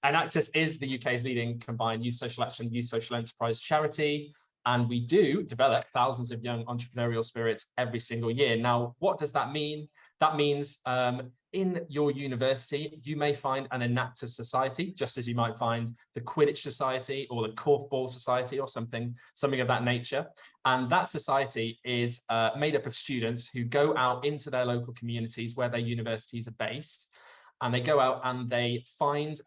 Enactus is the UK's leading combined youth social action, youth social enterprise charity, and we do develop thousands of young entrepreneurial spirits every single year. Now, what does that mean? That means in your university, you may find an Enactus society, just as you might find the Quidditch Society or the Korfball Society or something of that nature. And that society is made up of students who go out into their local communities where their universities are based. And they go out and they find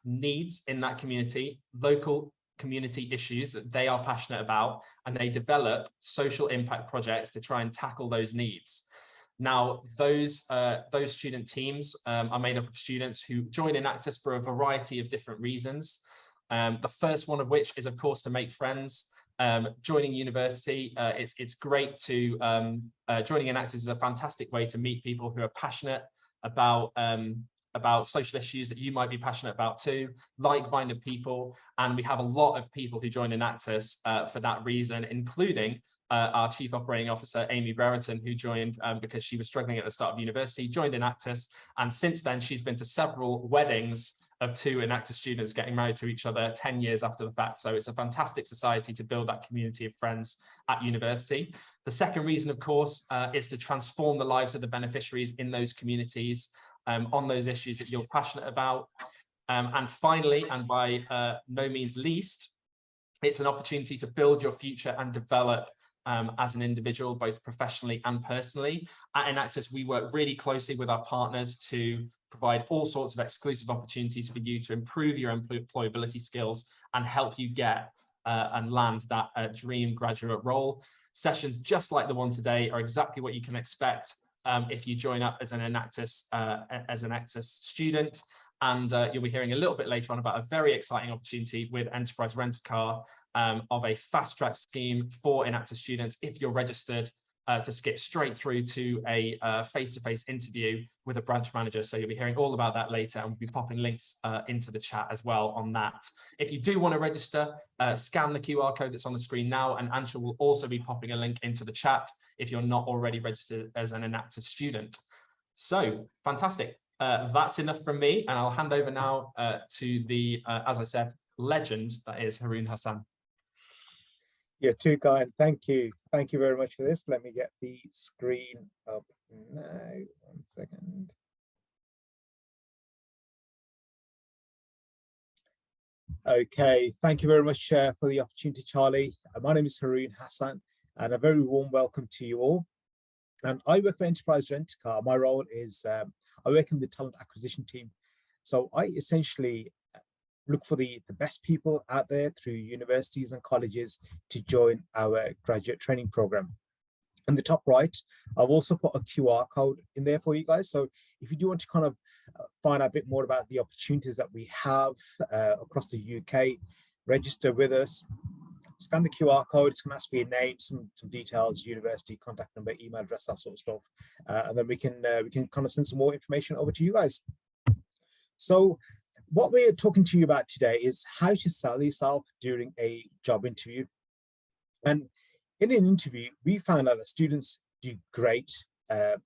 needs in that community, local community issues that they are passionate about, and they develop social impact projects to try and tackle those needs. Now, those student teams are made up of students who join Enactus for a variety of different reasons. The first one of which is, of course, to make friends. Joining university, it's great to joining Enactus is a fantastic way to meet people who are passionate about social issues that you might be passionate about too, like-minded people. And we have a lot of people who join Enactus for that reason, including our Chief Operating Officer, Amy Brereton, who joined because she was struggling at the start of university, joined Enactus. And since then, she's been to several weddings of two Enactus students getting married to each other 10 years after the fact. So it's a fantastic society to build that community of friends at university. The second reason, of course, is to transform the lives of the beneficiaries in those communities on those issues that you're passionate about. And finally, and by no means least, it's an opportunity to build your future and develop as an individual, both professionally and personally. At Enactus, we work really closely with our partners to provide all sorts of exclusive opportunities for you to improve your employability skills and help you get and land that dream graduate role. Sessions just like the one today are exactly what you can expect if you join up as an Enactus student. And you'll be hearing a little bit later on about a very exciting opportunity with Enterprise Rent-A-Car of a fast-track scheme for Enactus students if you're registered to skip straight through to a face-to-face interview with a branch manager. So you'll be hearing all about that later, and we'll be popping links into the chat as well on that. If you do want to register, scan the QR code that's on the screen now, and Ansha will also be popping a link into the chat if you're not already registered as an Enactus student. So fantastic. That's enough from me, and I'll hand over now to the, as I said, legend that is Haroon Hassan. You're too kind. Thank you. Thank you very much for this. Let me get the screen up now. 1 second. Okay. Thank you very much for the opportunity, Charlie. My name is Haroon Hassan, and a very warm welcome to you all. And I work for Enterprise Rent-A-Car. My role is I work in the talent acquisition team. So I essentially look for the best people out there through universities and colleges to join our graduate training program. In the top right, I've also put a QR code in there for you guys. So if you do want to kind of find out a bit more about the opportunities that we have across the UK, register with us, scan the QR code. It's going to ask for your name, some details, university, contact number, email address, that sort of stuff. And then we can kind of send some more information over to you guys. So what we're talking to you about today is how to sell yourself during a job interview. And in an interview, we found out that students do great at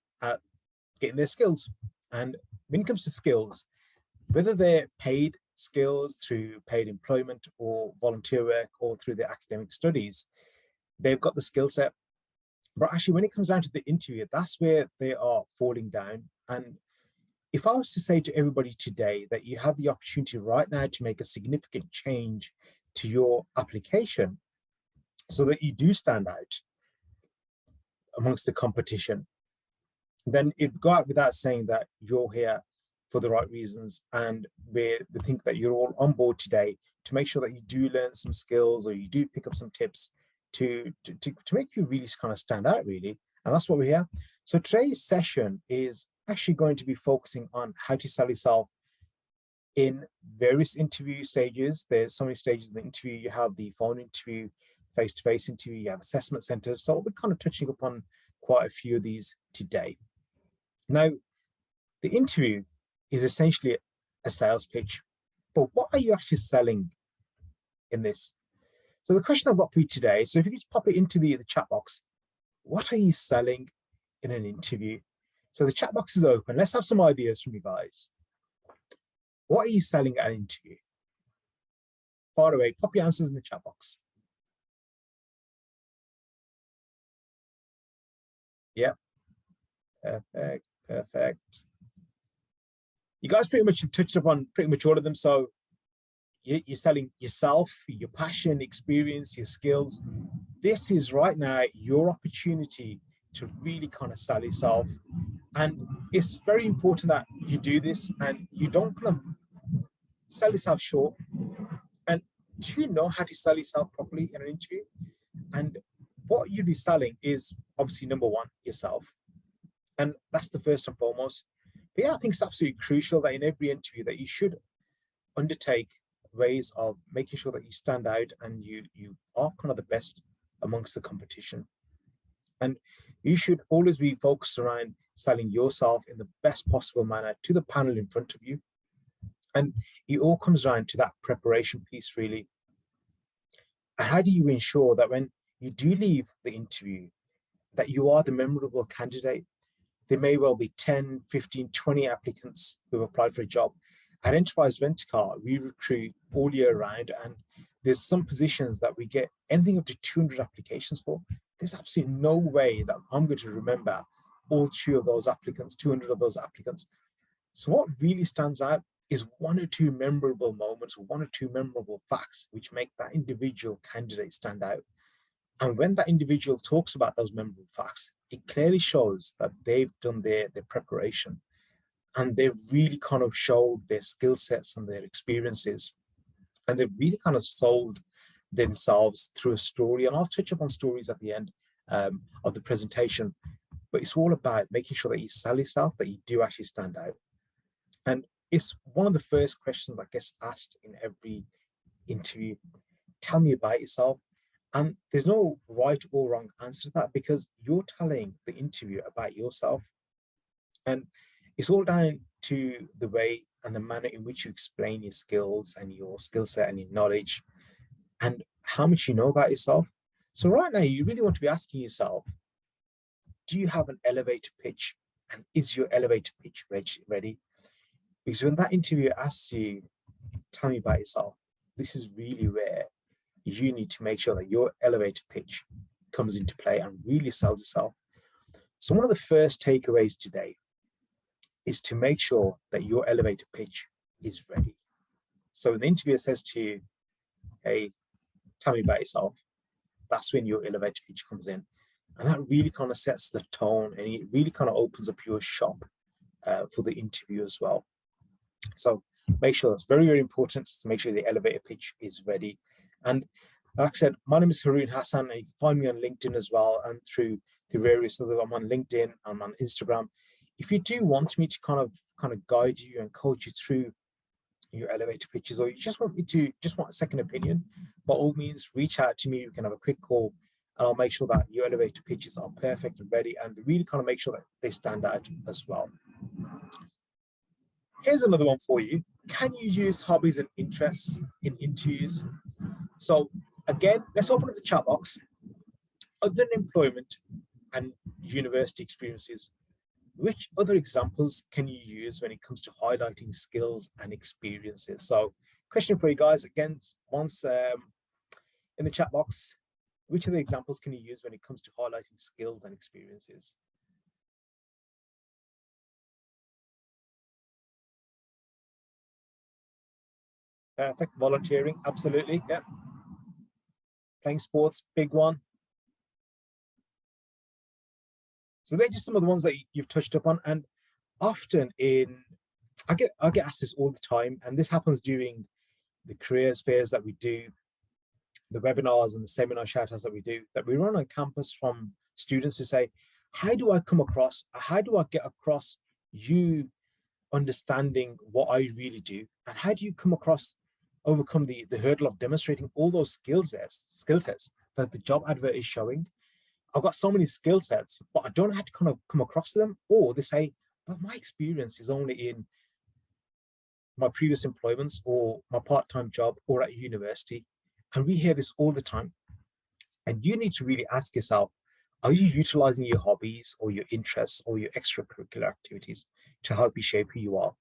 getting their skills. And when it comes to skills, whether they're paid skills through paid employment or volunteer work or through their academic studies, they've got the skill set. But actually, when it comes down to the interview, that's where they are falling down. And if I was to say to everybody today that you have the opportunity right now to make a significant change to your application so that you do stand out amongst the competition, then it'd go out without saying that you're here for the right reasons. And we think that you're all on board today to make sure that you do learn some skills or you do pick up some tips to make you really kind of stand out, really. And that's what we're here. So today's session is actually going to be focusing on how to sell yourself in various interview stages. There's so many stages in the interview. You have the phone interview, face-to-face interview, you have assessment centers. So we're kind of touching upon quite a few of these today. Now, the interview is essentially a sales pitch, but what are you actually selling in this? So the question I've got for you today, so if you could just pop it into the chat box, what are you selling in an interview? So the chat box is open. Let's have some ideas from you guys. What are you selling at an interview? Far away, pop your answers in the chat box. Yeah, perfect, perfect. You guys pretty much have touched upon pretty much all of them. So you're selling yourself, your passion, experience, your skills. This is right now your opportunity to really kind of sell yourself. And it's very important that you do this and you don't kind of sell yourself short. And do you know how to sell yourself properly in an interview? And what you'll be selling is obviously number one, yourself. And that's the first and foremost. But yeah, I think it's absolutely crucial that in every interview that you should undertake ways of making sure that you stand out and you are kind of the best amongst the competition. And you should always be focused around selling yourself in the best possible manner to the panel in front of you. And it all comes around to that preparation piece, really. And how do you ensure that when you do leave the interview, that you are the memorable candidate? There may well be 10, 15, 20 applicants who have applied for a job. At Enterprise Rent-A-Car, we recruit all year round, and there's some positions that we get anything up to 200 applications for. There's absolutely no way that I'm going to remember all 200 of those applicants. So what really stands out is one or two memorable moments, one or two memorable facts which make that individual candidate stand out. And when that individual talks about those memorable facts, it clearly shows that they've done their preparation and they've really kind of showed their skill sets and their experiences. And they've really kind of sold themselves through a story. And I'll touch upon stories at the end of the presentation. But it's all about making sure that you sell yourself, that you do actually stand out. And it's one of the first questions that gets asked in every interview. Tell me about yourself. And there's no right or wrong answer to that because you're telling the interviewer about yourself. And it's all down to the way and the manner in which you explain your skills and your skill set and your knowledge and how much you know about yourself. So right now, you really want to be asking yourself, do you have an elevator pitch? And is your elevator pitch ready? Because when that interviewer asks you, tell me about yourself, this is really where you need to make sure that your elevator pitch comes into play and really sells itself. So one of the first takeaways today is to make sure that your elevator pitch is ready. So when the interviewer says to you, hey, tell me about yourself, that's when your elevator pitch comes in. And that really kind of sets the tone and it really kind of opens up your shop for the interview as well. So make sure that's very, very important to make sure the elevator pitch is ready. And like I said, my name is Haroon Hassan, and you can find me on LinkedIn as well, and through various other, I'm on LinkedIn, I'm on Instagram. If you do want me to kind of guide you and coach you through your elevator pitches, or you just want a second opinion, by all means, reach out to me. We can have a quick call, and I'll make sure that your elevator pitches are perfect and ready, and really kind of make sure that they stand out as well. Here's another one for you. Can you use hobbies and interests in interviews? So again, let's open up the chat box. Other than employment and university experiences, which other examples can you use when it comes to highlighting skills and experiences? So question for you guys, again, once in the chat box, which other examples can you use when it comes to highlighting skills and experiences? Perfect. Volunteering, absolutely. Yeah. Playing sports, big one. So they're just some of the ones that you've touched upon. And often I get asked this all the time, and this happens during the careers fairs that we do, the webinars and the seminar shout-outs that we run on campus from students who say, how do I get across you understanding what I really do? And how do you overcome the hurdle of demonstrating all those skill sets that the job advert is showing? I've got so many skill sets, but I don't know how to kind of come across them. Or they say, but my experience is only in my previous employments or my part-time job or at university. And we hear this all the time. And you need to really ask yourself, are you utilizing your hobbies or your interests or your extracurricular activities to help you shape who you are?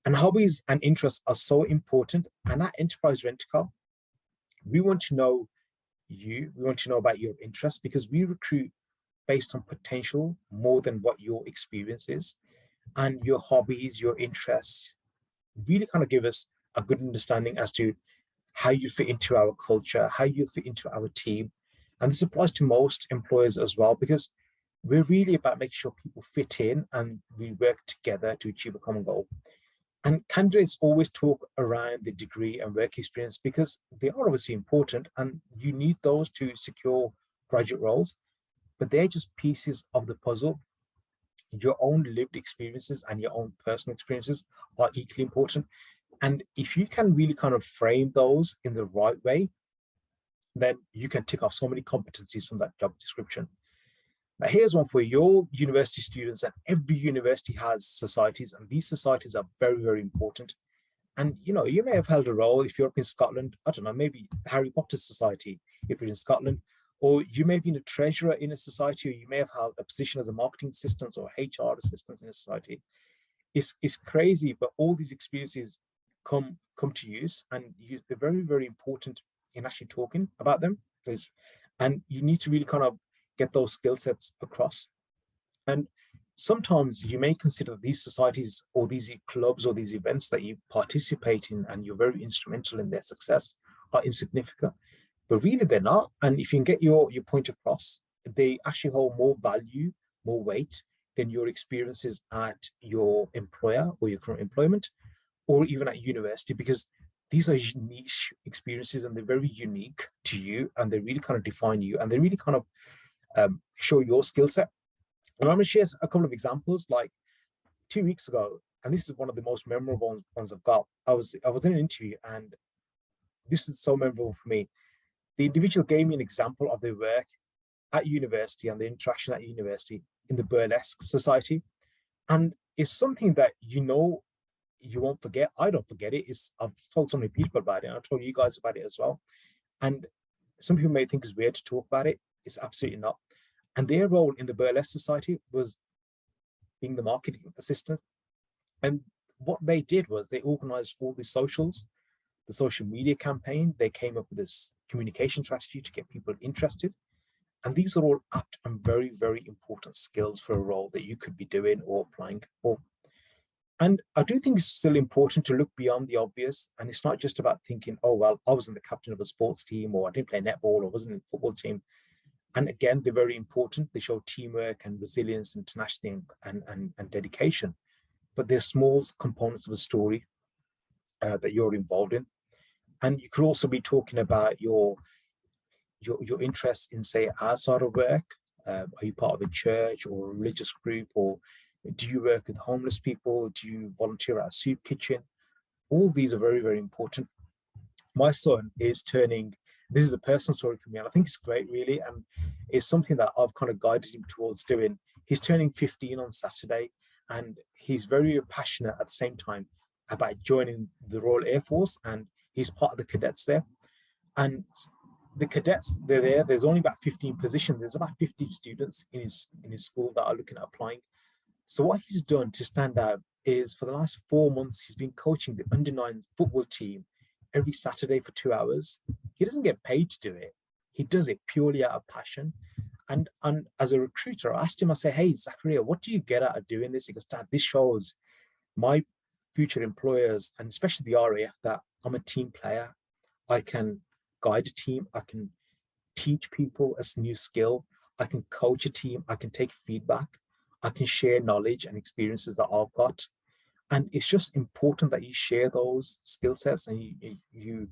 And hobbies and interests are so important. And at Enterprise Rent a Car, we want to know you, we want to know about your interests, because we recruit based on potential more than what your experience is. And your hobbies, your interests really kind of give us a good understanding as to how you fit into our culture, how you fit into our team. And this applies to most employers as well, because we're really about making sure people fit in and we work together to achieve a common goal. And candidates always talk around the degree and work experience because they are obviously important and you need those to secure graduate roles, but they're just pieces of the puzzle. Your own lived experiences and your own personal experiences are equally important. And if you can really kind of frame those in the right way, then you can tick off so many competencies from that job description. Now, here's one for your university students, and every university has societies, and these societies are very, very important. And you may have held a role if you're up in Scotland, I don't know, maybe the Harry Potter Society, if you're in Scotland, or you may have been a treasurer in a society, or you may have held a position as a marketing assistant or HR assistant in a society. It's crazy, but all these experiences come to use, and they're very, very important in actually talking about them. And you need to really kind of get those skill sets across. And sometimes you may consider these societies or these clubs or these events that you participate in and you're very instrumental in their success are insignificant, but really they're not. And if you can get your point across, they actually hold more value, more weight than your experiences at your employer or your current employment, or even at university, because these are niche experiences and they're very unique to you, and they really kind of define you, and they really kind of show your skill set. And I'm going to share a couple of examples. Like 2 weeks ago, and this is one of the most memorable ones I've got. I was in an interview, and this is so memorable for me. The individual gave me an example of their work at university and the interaction at university in the burlesque society, and it's something that you won't forget. I don't forget it. I've told so many people about it, and I've told you guys about it as well. And some people may think it's weird to talk about it. It's absolutely not. And their role in the burlesque society was being the marketing assistant. And what they did was they organized all the socials, the social media campaign. They came up with this communication strategy to get people interested. And these are all apt and very, very important skills for a role that you could be doing or applying for. And I do think it's still important to look beyond the obvious. And it's not just about thinking, oh, well, I wasn't the captain of a sports team, or I didn't play netball, or wasn't in a football team. And again, they're very important. They show teamwork and resilience and tenacity and dedication. But they're small components of a story that you're involved in. And you could also be talking about your interests in, say, outside of work. Are you part of a church or a religious group, or do you work with homeless people? Do you volunteer at a soup kitchen? All these are very, very important. My son is turning, this is a personal story for me, and I think it's great, really, and it's something that I've kind of guided him towards doing. He's turning 15 on Saturday, and he's very passionate at the same time about joining the Royal Air Force, and he's part of the cadets there. And the cadets, they're there. There's only about 15 positions. There's about 50 students in his school that are looking at applying. So what he's done to stand out is, for the last 4 months, he's been coaching the under-9 football team every Saturday for 2 hours. He doesn't get paid to do it. He does it purely out of passion. And as a recruiter, I asked him, I say, hey, Zachariah, what do you get out of doing this? He goes, Dad, this shows my future employers, and especially the RAF, that I'm a team player. I can guide a team. I can teach people a new skill. I can coach a team. I can take feedback. I can share knowledge and experiences that I've got. And it's just important that you share those skill sets, and you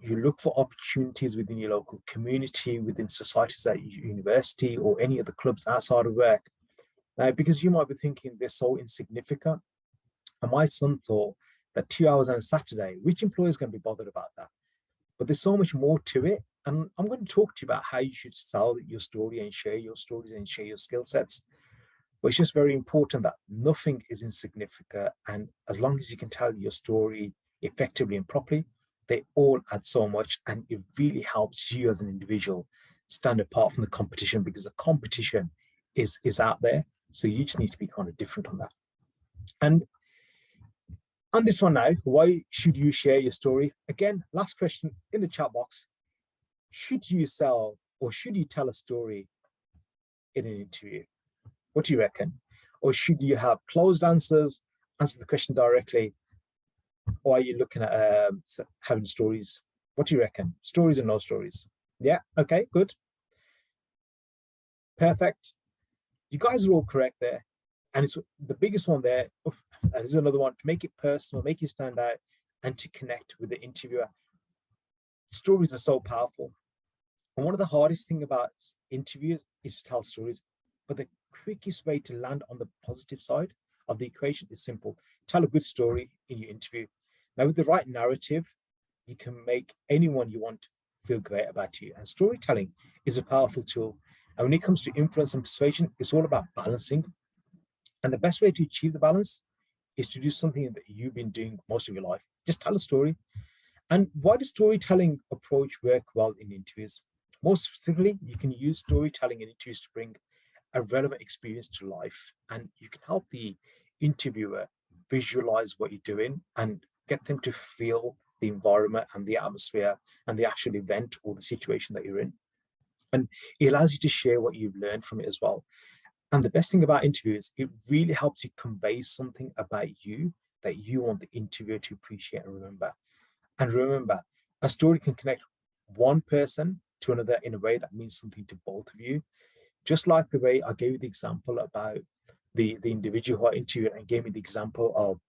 look for opportunities within your local community, within societies at your university, or any of the clubs outside of work. Because you might be thinking they're so insignificant. And my son thought that 2 hours on a Saturday, which employer is going to be bothered about that? But there's so much more to it. And I'm going to talk to you about how you should sell your story and share your stories and share your skill sets. But it's just very important that nothing is insignificant. And as long as you can tell your story effectively and properly, they all add so much. And it really helps you as an individual stand apart from the competition, because the competition is out there. So you just need to be kind of different on that. And And this one now, why should you share your story? Again, last question in the chat box. Should you sell or should you tell a story in an interview? What do you reckon? Or should you have closed answers, answer the question directly? Or are you looking at having stories? What do you reckon? Stories and no stories? Yeah, okay, good. Perfect. You guys are all correct there. And it's the biggest one there. There's another one, to make it personal, make you stand out, and to connect with the interviewer. Stories are so powerful. And one of the hardest things about interviews is to tell stories. But the quickest way to land on the positive side of the equation is simple. Tell a good story in your interview. Now, with the right narrative, you can make anyone you want feel great about you. And storytelling is a powerful tool. And when it comes to influence and persuasion, it's all about balancing. And the best way to achieve the balance is to do something that you've been doing most of your life. Just tell a story. And why does storytelling approach work well in interviews? Most specifically, you can use storytelling in interviews to bring a relevant experience to life. And you can help the interviewer visualize what you're doing and get them to feel the environment and the atmosphere and the actual event or the situation that you're in. And it allows you to share what you've learned from it as well. And the best thing about interviews, it really helps you convey something about you that you want the interviewer to appreciate and remember. And remember, a story can connect one person to another in a way that means something to both of you. Just like the way I gave you the example about the individual who I interviewed and gave me the example of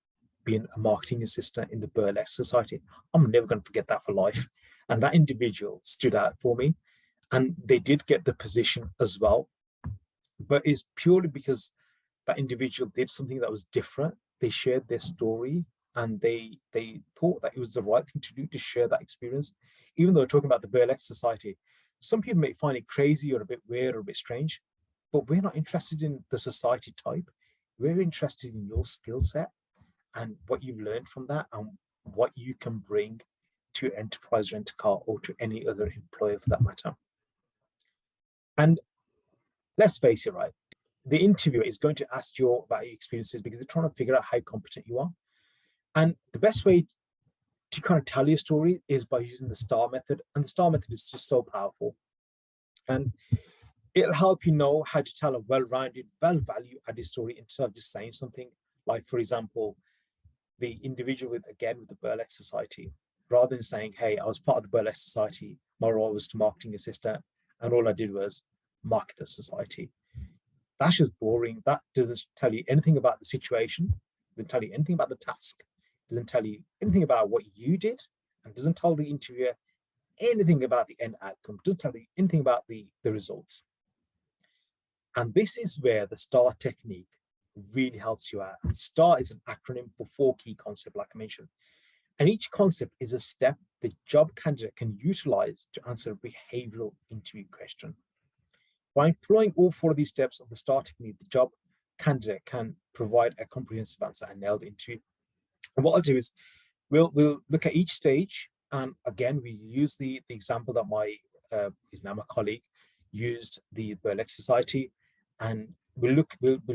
being a marketing assistant in the Burlesque Society. I'm never going to forget that for life. And that individual stood out for me. And they did get the position as well. But it's purely because that individual did something that was different. They shared their story and they thought that it was the right thing to do, to share that experience. Even though we're talking about the Burlesque Society, some people may find it crazy or a bit weird or a bit strange, but we're not interested in the society type. We're interested in your skill set and what you've learned from that and what you can bring to Enterprise Rent-A-Car or to any other employer for that matter. And let's face it, right? The interviewer is going to ask you about your experiences because they're trying to figure out how competent you are. And the best way to kind of tell your story is by using the STAR method. And the STAR method is just so powerful. And it'll help you know how to tell a well-rounded, well-value added story instead of just saying something like, for example, the individual with the Burlesque Society, rather than saying, hey, I was part of the Burlesque Society, my role was to marketing assistant, and all I did was market the society. That's just boring. That doesn't tell you anything about the situation, doesn't tell you anything about the task, doesn't tell you anything about what you did, and doesn't tell the interviewer anything about the end outcome, doesn't tell you anything about the results. And this is where the STAR technique really helps you out. And STAR is an acronym for 4 key concepts, like I mentioned. And each concept is a step the job candidate can utilize to answer a behavioral interview question. By employing all 4 of these steps of the STAR technique, the job candidate can provide a comprehensive answer and nail the interview. And what I'll do is we'll look at each stage. And again, we use the example that my colleague used, the Burlesque Society, and we'll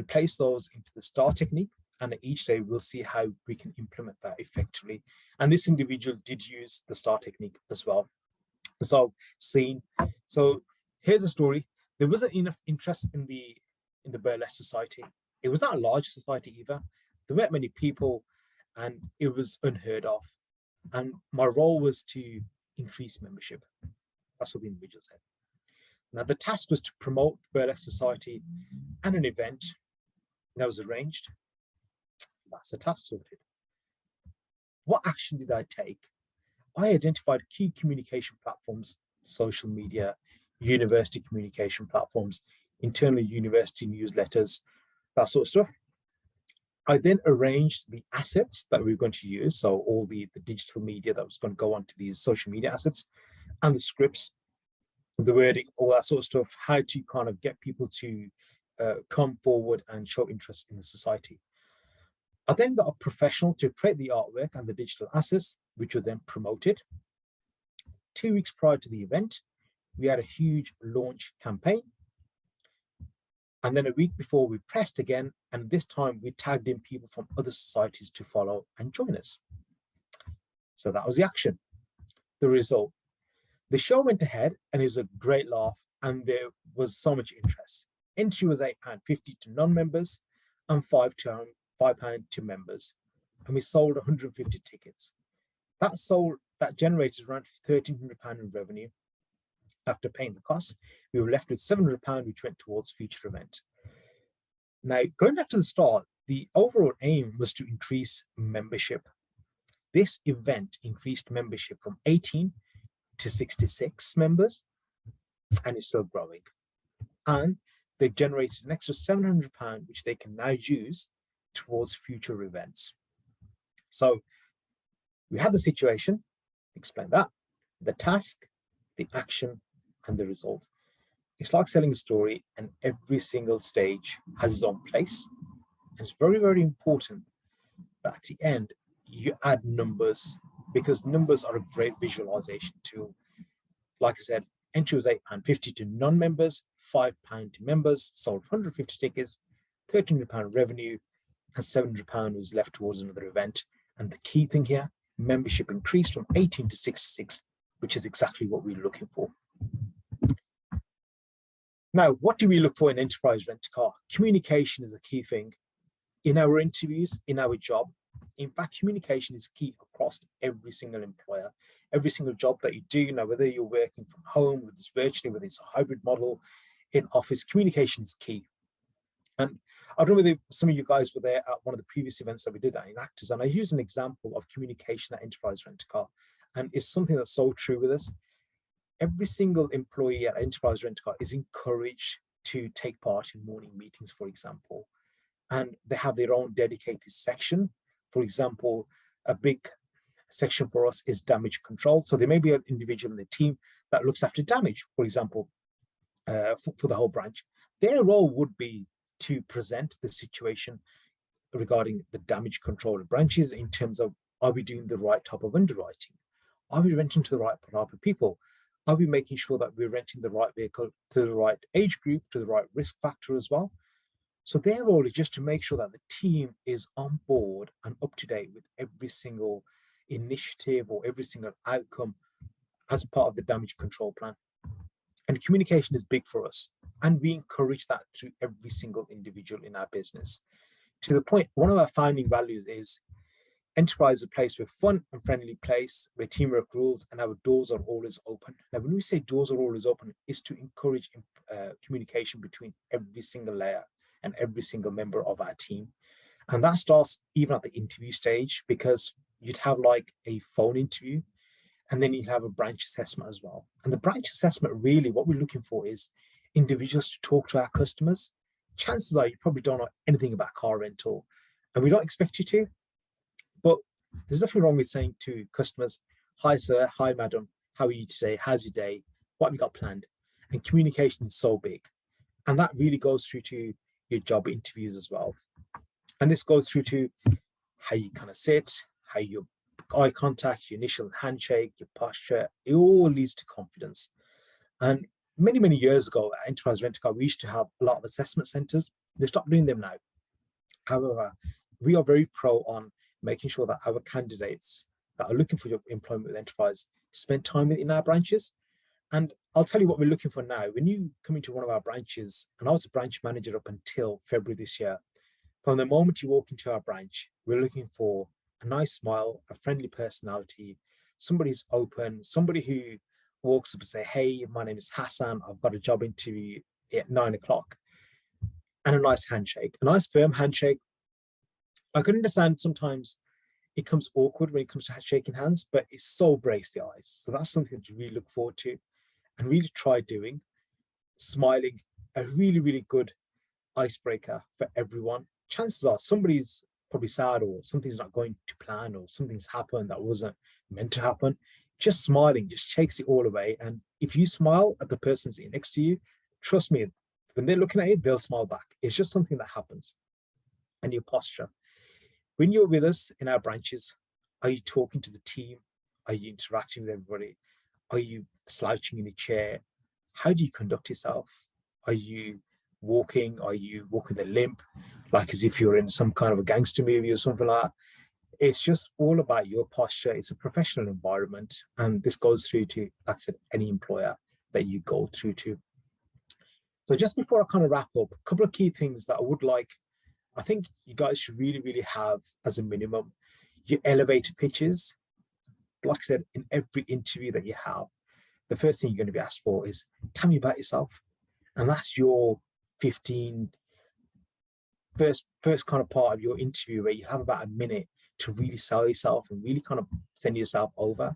place those into the STAR technique. And at each day, we'll see how we can implement that effectively. And this individual did use the STAR technique as well. So here's a story. There wasn't enough interest in the Burlesque Society. It was not a large society either. There weren't many people, and it was unheard of. And my role was to increase membership. That's what the individual said. Now, the task was to promote the Burlesque Society and an event that was arranged. That's the task sorted. What action did I take? I identified key communication platforms, social media, university communication platforms, internal university newsletters, that sort of stuff. I then arranged the assets that we were going to use, so all the digital media that was going to go onto these social media assets, and the scripts, the wording, all that sort of stuff, how to kind of get people to come forward and show interest in the society. I then got a professional to create the artwork and the digital assets, which were then promoted. 2 weeks prior to the event, we had a huge launch campaign. And then a week before, we pressed again, and this time we tagged in people from other societies to follow and join us. So that was the action. The result, the show went ahead, and it was a great laugh, and there was so much interest. Entry was £8.50 to non-members and £5 to members, and we sold 150 tickets. That generated around £1,300 in revenue. After paying the costs, we were left with £700, which went towards future event. Now, going back to the start, the overall aim was to increase membership. This event increased membership from 18 to 66 members, and it's still growing. And they've generated an extra £700, which they can now use towards future events. So we had the situation, explain that, the task, the action, and the result. It's like selling a story, and every single stage has its own place. And it's very, very important that at the end, you add numbers, because numbers are a great visualization tool. Like I said, entry was £8.50 to non-members, £5 to members, sold 150 tickets, £1,300 revenue, and £700 was left towards another event. And the key thing here, membership increased from 18 to 66, which is exactly what we're looking for. Now, what do we look for in enterprise rent-a-car? Communication is a key thing. In our interviews, in our job, in fact, communication is key across every single employer. Every single job that you do, now whether you're working from home, whether it's virtually, whether it's a hybrid model, in office, communication is key. And I don't know whether some of you guys were there at one of the previous events that we did at Enactus, and I used an example of communication at enterprise rent-a-car, and it's something that's so true with us. Every single employee at enterprise rent-a-car is encouraged to take part in morning meetings, for example, and they have their own dedicated section. For example, a big section for us is damage control. So there may be an individual in the team that looks after damage, for example, for the whole branch. Their role would be to present the situation regarding the damage control of branches in terms of, are we doing the right type of underwriting? Are we renting to the right type of people? Are we making sure that we're renting the right vehicle to the right age group, to the right risk factor as well? So their role is just to make sure that the team is on board and up to date with every single initiative or every single outcome as part of the damage control plan. And communication is big for us. And we encourage that through every single individual in our business. To the point, one of our founding values is enterprise is a place with fun and friendly place, where teamwork rules and our doors are always open. Now, when we say doors are always open, it's to encourage communication between every single layer and every single member of our team. And that starts even at the interview stage, because you'd have like a phone interview, and then you have a branch assessment as well. And the branch assessment, really what we're looking for is individuals to talk to our customers. Chances are you probably don't know anything about car rental, and we don't expect you to, but there's nothing wrong with saying to customers, hi sir, hi madam, how are you today? How's your day? What have you got planned? And communication is so big. And that really goes through to your job interviews as well. And this goes through to how you kind of sit, how your eye contact, your initial handshake, your posture, it all leads to confidence. And many, many years ago at Enterprise Rent-A-Car, we used to have a lot of assessment centers. They stopped doing them now. However, we are very pro on making sure that our candidates that are looking for your employment with Enterprise spend time in our branches. And I'll tell you what we're looking for now. When you come into one of our branches, and I was a branch manager up until February this year, from the moment you walk into our branch, we're looking for a nice smile, a friendly personality, somebody who's open, somebody who walks up and say, hey, my name is Hassan, I've got a job interview at 9 o'clock, and a nice handshake, a nice firm handshake. I can understand sometimes it comes awkward when it comes to shaking hands, but it so breaks the ice. So that's something to really look forward to and really try doing. Smiling, a really, really good icebreaker for everyone. Chances are somebody's probably sad, or something's not going to plan, or something's happened that wasn't meant to happen. Just smiling just takes it all away. And if you smile at the person sitting next to you, trust me, when they're looking at you, they'll smile back. It's just something that happens. And your posture. When you're with us in our branches, are you talking to the team? Are you interacting with everybody? Are you slouching in a chair? How do you conduct yourself? Are you walking? Are you walking with a limp, like as if you're in some kind of a gangster movie or something like that? It's just all about your posture. It's a professional environment, and this goes through to, like I said, any employer that you go through to. So just before I kind of wrap up, a couple of key things that I think you guys should really, really have as a minimum: your elevator pitches. Like I said, in every interview that you have, the first thing you're going to be asked for is, tell me about yourself. And that's your 15 first kind of part of your interview, where you have about a minute to really sell yourself and really kind of send yourself over.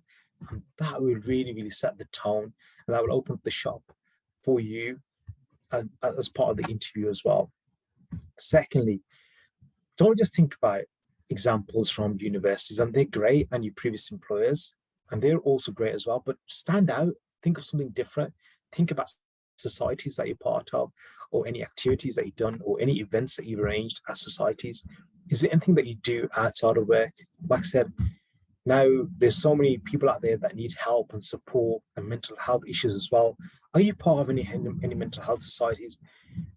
And that will really, really set the tone, and that will open up the shop for you as part of the interview as well. Secondly, don't just think about examples from universities, and they're great, and your previous employers, and they're also great as well, but stand out. Think of something different. Think about societies that you're part of, or any activities that you've done, or any events that you've arranged as societies. Is there anything that you do outside of work? Like I said, now there's so many people out there that need help and support and mental health issues as well. Are you part of any mental health societies?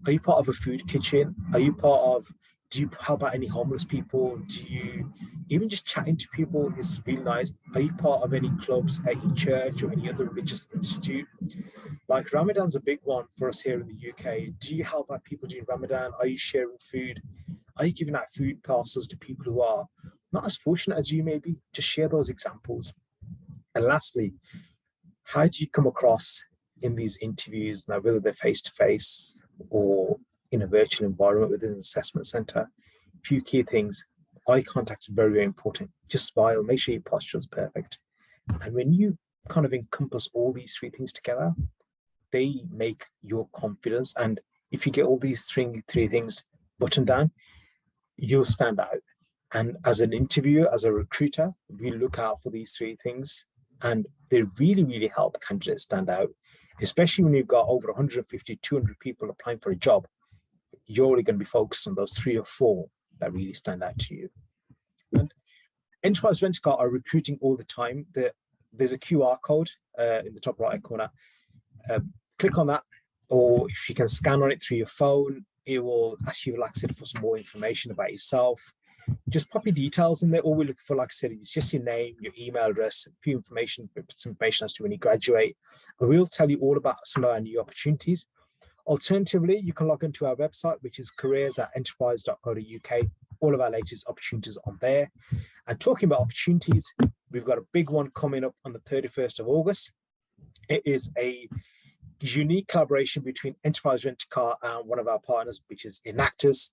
Are you part of a food kitchen? Are you part of, do you help out any homeless people? Do you even just chatting to people is really nice? Are you part of any clubs at your church or any other religious institute? Like Ramadan's a big one for us here in the UK. Do you help out people during Ramadan? Are you sharing food? Are you giving out food parcels to people who are not as fortunate as you may be? Just share those examples. And lastly, how do you come across in these interviews, now whether they're face-to-face or in a virtual environment within an assessment center? A few key things. Eye contact is very, very important. Just smile, make sure your posture is perfect. And when you kind of encompass all these three things together, they make your confidence. And if you get all these three things buttoned down, you'll stand out. And as an interviewer, as a recruiter, we look out for these three things, and they really, really help candidates stand out, especially when you've got over 150, 200 people applying for a job. You're only going to be focused on those 3 or 4 that really stand out to you. And Enterprise Rent-A-Car are recruiting all the time. There's a QR code in the top right corner. Click on that, or if you can scan on it through your phone, it will ask you, like I said, for some more information about yourself. Just pop your details in there. All we're looking for, like I said, is just your name, your email address, a few information, some information as to when you graduate. And we'll tell you all about some of our new opportunities. Alternatively, you can log into our website, which is careers@enterprise.co.uk. All of our latest opportunities on there. And talking about opportunities, we've got a big one coming up on the 31st of August. It is a unique collaboration between Enterprise Rent-A-Car and one of our partners, which is Enactus.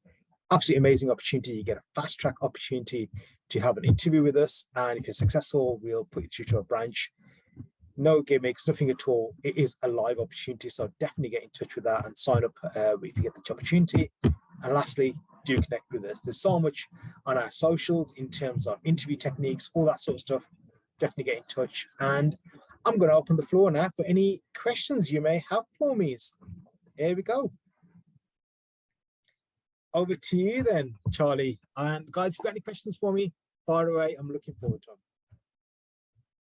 Absolutely amazing opportunity. You get a fast track opportunity to have an interview with us, and if you're successful, we'll put you through to a branch. No gimmicks, nothing at all. It is a live opportunity, so definitely get in touch with that and sign up if you get the opportunity. And lastly, do connect with us. There's so much on our socials in terms of interview techniques, all that sort of stuff. Definitely get in touch. And I'm going to open the floor now for any questions you may have for me. Here we go. Over to you then, Charlie. And guys, if you've got any questions for me, fire away. I'm looking forward to them.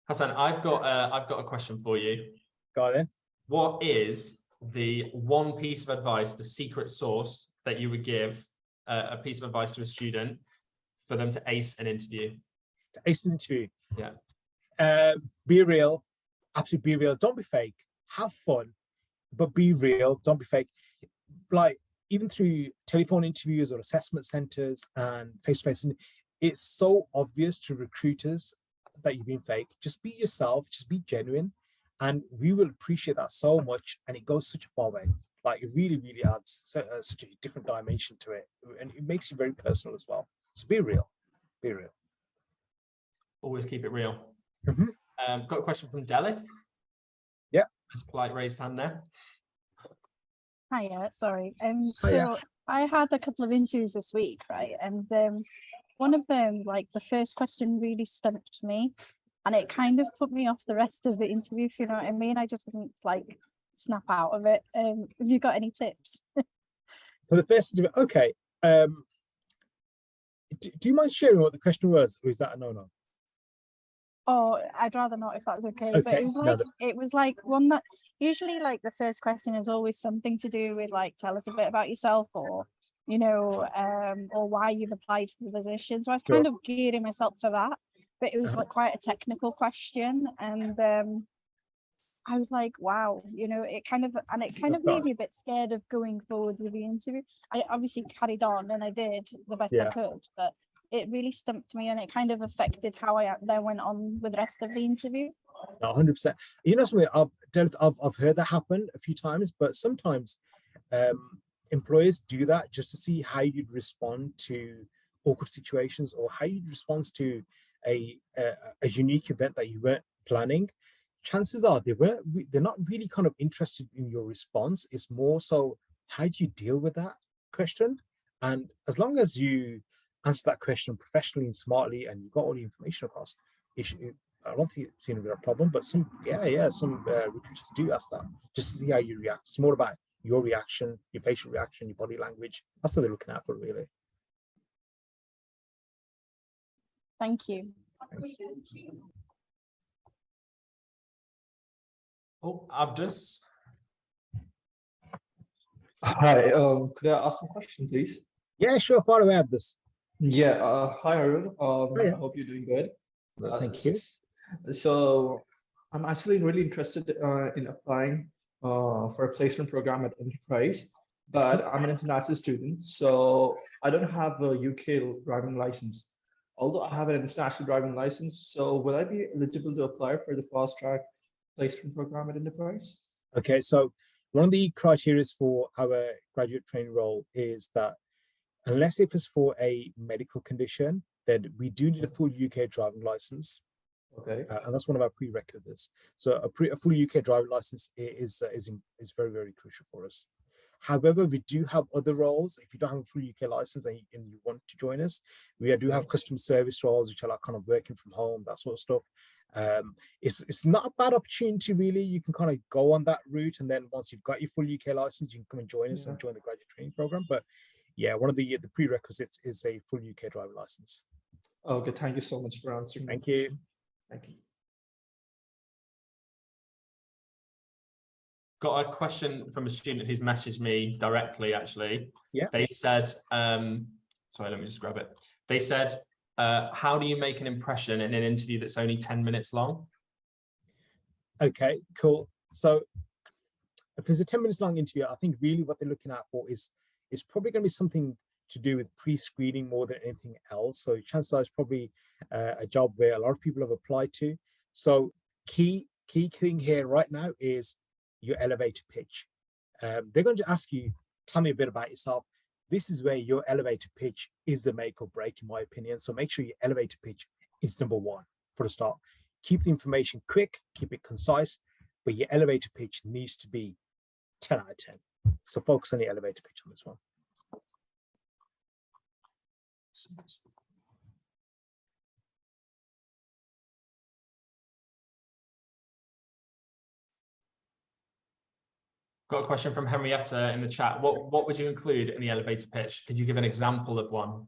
Hassan, I've got a question for you. Go on then. What is the one piece of advice, the secret sauce that you would give a piece of advice to a student for them to ace an interview? To ace an interview? Yeah. Be real. Absolutely be real. Don't be fake. Have fun, but be real. Don't be fake. Like, even through telephone interviews or assessment centers and face-to-face, it's so obvious to recruiters that you've been fake. Just be yourself, just be genuine, and we will appreciate that so much, and it goes such a far way. Like, it really, really adds such a different dimension to it, and it makes it very personal as well. So be real. Be real. Always keep it real. Mm-hmm. Got a question from Delith. Yeah. There's a polite raised hand there. Hiya, sorry. Hiya. So I had a couple of interviews this week, right? And one of them, like the first question really stumped me, and it kind of put me off the rest of the interview, if you know what I mean. I just didn't like snap out of it. Have you got any tips? For the first interview, okay. Do you mind sharing what the question was, or is that a no-no? Oh, I'd rather not if that's okay. But Okay, no, it was like one that usually like the first question is always something to do with like tell us a bit about yourself or or why you've applied for the position. So I was sure. kind of gearing myself for that, but it was like quite a technical question, and I was like, wow, it kind of made me a bit scared of going forward with the interview. I obviously carried on and I did the best I could, but it really stumped me and it kind of affected how I then went on with the rest of the interview. 100%. You know something, I've heard that happen a few times, but sometimes employers do that just to see how you'd respond to awkward situations or how you'd respond to a unique event that you weren't planning. Chances are they're not really kind of interested in your response. It's more so, how do you deal with that question? And as long as you answer that question professionally and smartly and you got all the information across, I don't think it's seen a problem, but some recruiters do ask that just to see how you react. It's more about your reaction, your facial reaction, your body language. That's what they're looking at for, really. Thank you. Thanks. Oh, Abdus. Hi, could I ask a question, please? Yeah, sure. Far away, Abdus. Yeah, hi, Arun. Yeah. Hope you're doing good. Thank you. So I'm actually really interested in applying for a placement program at Enterprise, but I'm an international student, so I don't have a UK driving license. Although I have an international driving license, so will I be eligible to apply for the fast track placement program at Enterprise? Okay, so one of the criteria for our graduate training role is that unless if it's for a medical condition, then we do need a full UK driving license. Okay. And that's one of our prerequisites. So a full UK driving license is very, very crucial for us. However, we do have other roles. If you don't have a full UK license and you want to join us, we do have customer service roles, which are like kind of working from home, that sort of stuff. It's not a bad opportunity, really. You can kind of go on that route, and then once you've got your full UK license, you can come and join us and join the graduate training program. But yeah, one of the prerequisites is a full UK driving license. Okay, thank you so much for answering. Thank you. Thank you. Got a question from a student who's messaged me directly, actually. Yeah. They said, sorry, let me just grab it. They said, how do you make an impression in an interview that's only 10 minutes long? Okay, cool. So if there's a 10 minutes long interview, I think really what they're looking at for is probably going to be something to do with pre-screening more than anything else. So chances are it's probably a job where a lot of people have applied to. So key thing here right now is your elevator pitch. They're going to ask you, tell me a bit about yourself. This is where your elevator pitch is the make or break, in my opinion. So make sure your elevator pitch is number one for the start. Keep the information quick, keep it concise, but your elevator pitch needs to be 10 out of 10. So focus on the elevator pitch on this one. Got a question from Henrietta in the chat. What would you include in the elevator pitch? Could you give an example of one?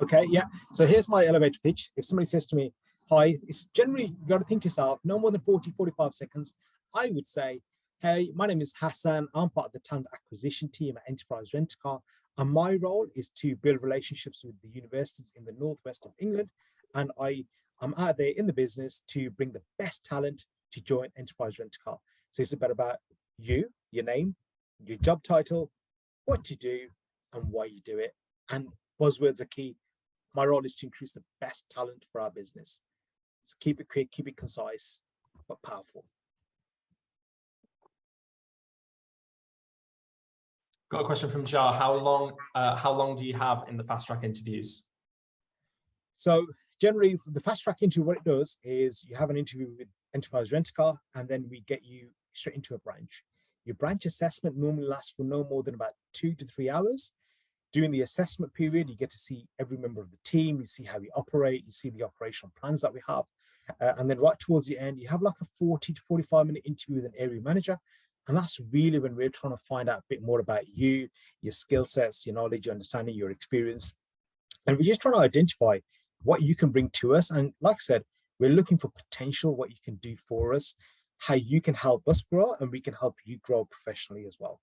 Okay, yeah. So here's my elevator pitch. If somebody says to me, hi, it's generally, you got to think to yourself, no more than 40-45 seconds. I would say, hey, my name is Hassan. I'm part of the talent acquisition team at Enterprise Rent-A-Car. And my role is to build relationships with the universities in the northwest of England. And I'm out there in the business to bring the best talent to join Enterprise Rent-A-Car. So it's a bit about you, your name, your job title, what you do, and why you do it. And buzzwords are key. My role is to increase the best talent for our business. So keep it quick, keep it concise, but powerful. Got a question from Jar. How long do you have in the fast track interviews? So generally, the fast track interview, what it does is you have an interview with Enterprise Rent-A-Car, and then we get you straight into a branch. Your branch assessment normally lasts for no more than about 2 to 3 hours. During the assessment period, you get to see every member of the team, you see how we operate, you see the operational plans that we have. And then right towards the end, you have like a 40 to 45-minute interview with an area manager. And that's really when we're trying to find out a bit more about you, your skill sets, your knowledge, your understanding, your experience. And we're just trying to identify what you can bring to us. And like I said, We're looking for potential, what you can do for us, how you can help us grow, and we can help you grow professionally as well.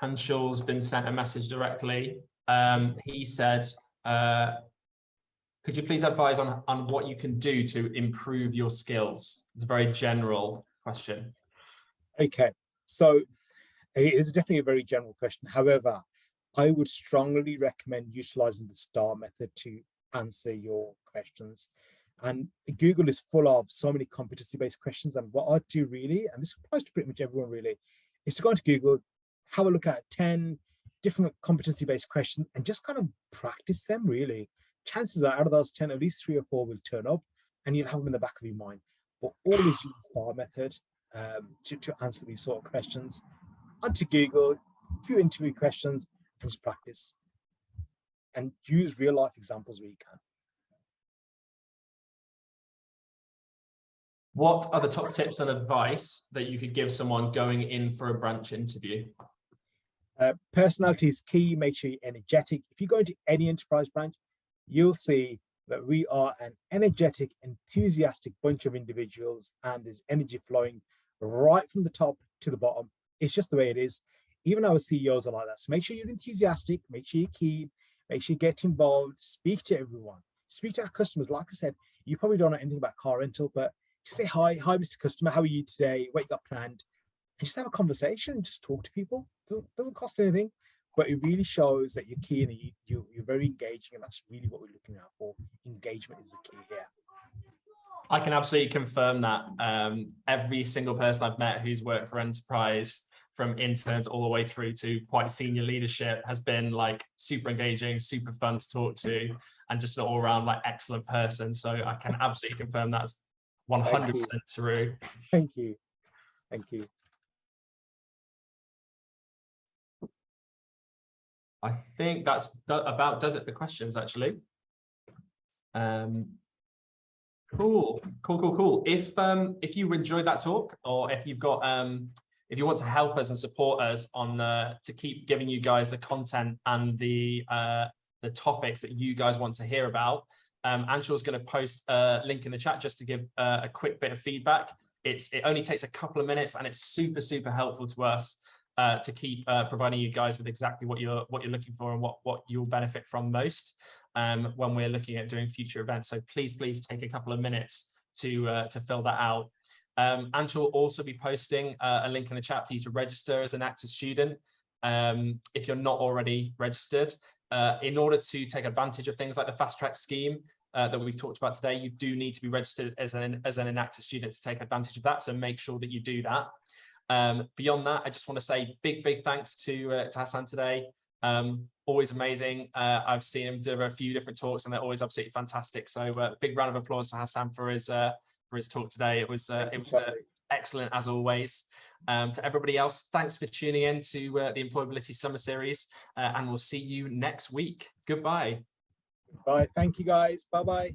Anshul's been sent a message directly. He said, could you please advise on what you can do to improve your skills? It's a very general question. Okay, so it is definitely a very general question. However, I would strongly recommend utilizing the STAR method to answer your questions. And Google is full of so many competency-based questions. And what I do really, and this applies to pretty much everyone really, is to go into Google, have a look at 10 different competency-based questions and just kind of practice them really. Chances are out of those 10, at least 3 or 4 will turn up and you'll have them in the back of your mind. But always use the STAR method to answer these sort of questions. Onto Google, a few interview questions, and just practice. And use real life examples where you can. What are the top tips and advice that you could give someone going in for a branch interview? Personality is key. Make sure you're energetic. If you go into any enterprise branch, you'll see that we are an energetic, enthusiastic bunch of individuals, and there's energy flowing right from the top to the bottom. It's just the way it is. Even our CEOs are like that. So make sure you're enthusiastic, make sure you're keen, make sure you get involved, speak to everyone, speak to our customers. Like I said, you probably don't know anything about car rental, but just say, hi, Mr. Customer, how are you today? What you got planned? And just have a conversation, just talk to people. Doesn't cost anything, but it really shows that you're keen and you're very engaging, and that's really what we're looking out for. Engagement is the key here. I can absolutely confirm that. Every single person I've met who's worked for enterprise, from interns all the way through to quite senior leadership, has been like super engaging, super fun to talk to, and just an all around like excellent person. So I can absolutely confirm that's 100% true. Thank you. Thank you. I think that's about does it for questions, actually. Cool. If you enjoyed that talk, or if you've got if you want to help us and support us on to keep giving you guys the content and the topics that you guys want to hear about, Anshul's going to post a link in the chat just to give a quick bit of feedback. It only takes a couple of minutes, and it's super helpful to us to keep providing you guys with exactly what you're looking for and what you'll benefit from most when we're looking at doing future events. So please take a couple of minutes to fill that out. Anshul will also be posting a link in the chat for you to register as an Enactus student if you're not already registered. In order to take advantage of things like the fast track scheme that we've talked about today, you do need to be registered as an Enactus student to take advantage of that. So make sure that you do that. Beyond that, I just want to say big thanks to Hassan today. Always amazing. I've seen him do a few different talks, and they're always absolutely fantastic. So big round of applause to Hassan for his talk today. It was excellent as always. To everybody else, thanks for tuning in to the Employability Summer Series, and we'll see you next week. Goodbye. Bye. Thank you, guys. Bye-bye.